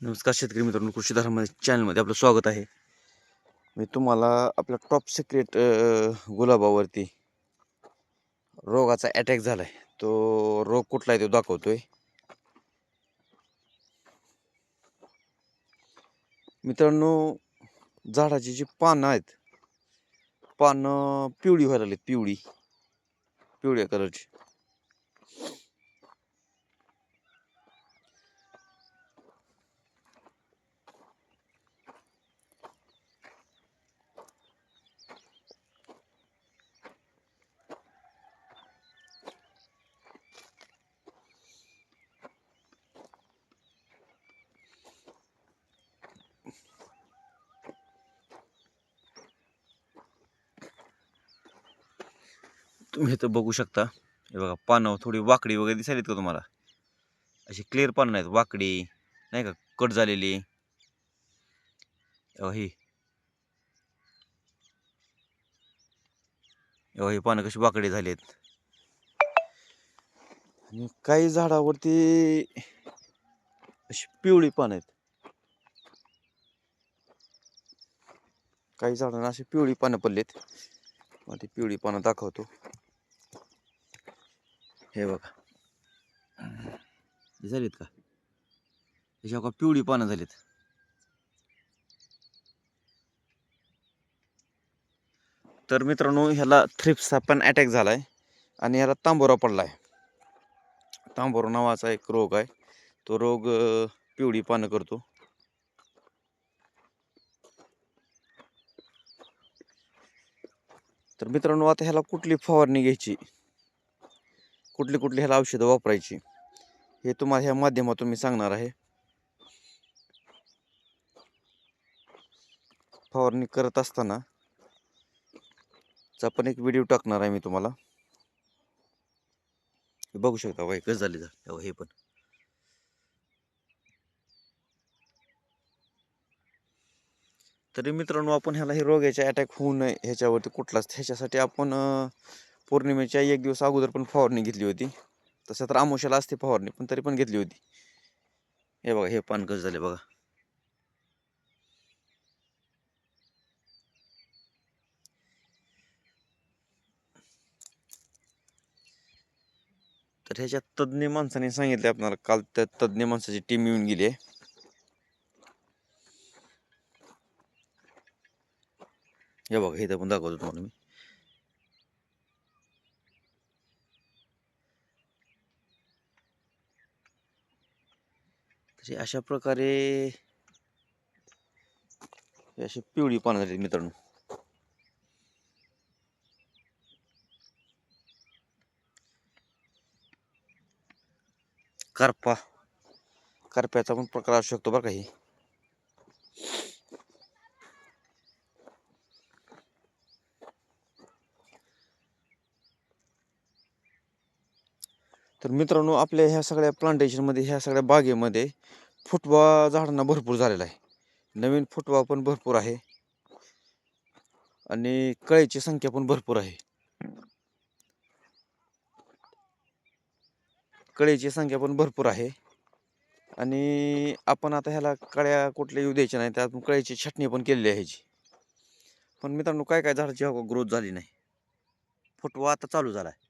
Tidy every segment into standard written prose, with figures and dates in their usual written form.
नमस्कार शेतकरी मित्रांनो, कृषी धर्म चॅनलमध्ये आपलं स्वागत आहे. मी तुम्हाला आपल्या टॉप सिक्रेट गुलाबावरती रोगाचा अटॅक झालाय. तो रोग कुठला आहे तो दाखवतोय. मित्रांनो, झाडाची जी पानं आहेत, पानं पिवळी व्हायला लागलीत, पिवळ्या कलरची. तुम्ही इथं बघू शकता. हे बघा, पानं थोडी वाकडी वगैरे दिसायलीत का तुम्हाला? अशी क्लिअर पानं नाहीत, वाकडी नाही का, कट झालेली. ही ही पानं कशी वाकडी झालीत. आणि काही झाडावरती अशी पिवळी पानं आहेत. काही झाडांना अशी पिवळी पानं पडलीत. मग ती पिवळी पानं दाखवतो. हे बघा, हे झालीत का? त्याच्या का पिवळी पानं झालीत. तर मित्रांनो, ह्याला थ्रिप्सचा पण अटॅक झालाय आणि ह्याला तांबोरा पडलाय. तांबोरा नावाचा एक रोग आहे. तो रोग पिवळी पानं करतो. तर मित्रांनो, आता ह्याला कुठली फवारणी घ्यायची, कुठली ह्याला औषधं वापरायची, हे तुम्हाला ह्या माध्यमातून मी सांगणार आहे. फवारणी करत असताना पण एक व्हिडिओ टाकणार आहे मी तुम्हाला. बघू शकता बाई कसं झाले हे पण. तरी मित्रांनो, आपण ह्याला हे रोगाचे अटॅक होऊ नये ह्याच्यासाठी आपण पौर्णिमेच्या एक दिवस अगोदर पण फवारणी घेतली होती. तसं तर आमोशाला असते फवारणी, पण तरी पण घेतली होती. हे बघा, हे पान कसं झाले बघा. तर ह्याच्या तज्ज्ञ माणसाने सांगितले आपल्याला. काल त्या तज्ज्ञ माणसाची टीम येऊन गेली आहे. हे बघा, हे पण दाखवतो तुम्हाला मी. तसे अशा प्रकारे अशी पिवळी पानं झाली मित्रांनो. करप्याचा पण प्रकार असू शकतो बरं का. ही तर मित्रांनो, आपल्या ह्या सगळ्या प्लांटेशनमध्ये, ह्या सगळ्या बागेमध्ये फुटवा झाडांना भरपूर झालेला आहे. नवीन फुटवा पण भरपूर आहे आणि कळीची संख्या पण भरपूर आहे. कळीची संख्या पण भरपूर आहे आणि आपण आता ह्याला कळ्या कुठल्या येऊ द्यायच्या नाही. त्यातून कळीची छटणी पण केलेली आहे ह्याची. पण मित्रांनो, काय झाडाची ग्रोथ झाली नाही. फुटवा आता चालू झाला आहे.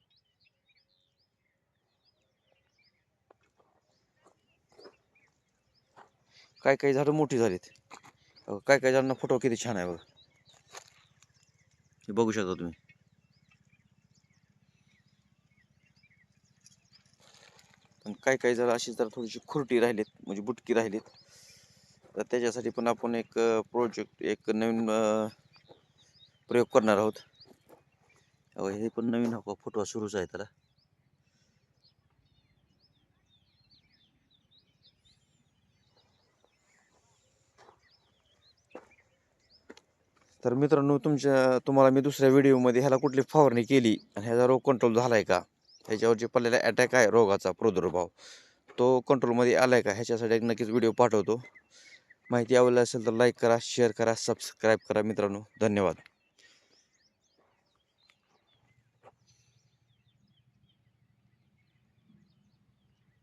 काही झाडं मोठी झालीत. काही झाडांना फुटवा किती छान आहे बघा. हे बघू शकता तुम्ही. पण काही झाडं अशी जर थोडीशी खुरटी राहिलीत, म्हणजे बुटकी राहिलीत. तर त्याच्यासाठी पण आपण एक एक नवीन प्रयोग करणार आहोत. हे पण नवीन फुटवा सुरूच आहे त्याला. तर मित्रांनो, तुम्हाला मी दुसऱ्या व्हिडिओमध्ये ह्याला कुठली फवारणी केली आणि ह्याचा रोग कंट्रोल झाला आहे का, ह्याच्यावर जे पडलेला अटॅक आहे, रोगाचा प्रादुर्भाव, तो कंट्रोलमध्ये आला आहे का, ह्याच्यासाठी एक नक्कीच व्हिडिओ पाठवतो. माहिती आवडली असेल तर लाईक करा, शेअर करा, सबस्क्राईब करा मित्रांनो. धन्यवाद.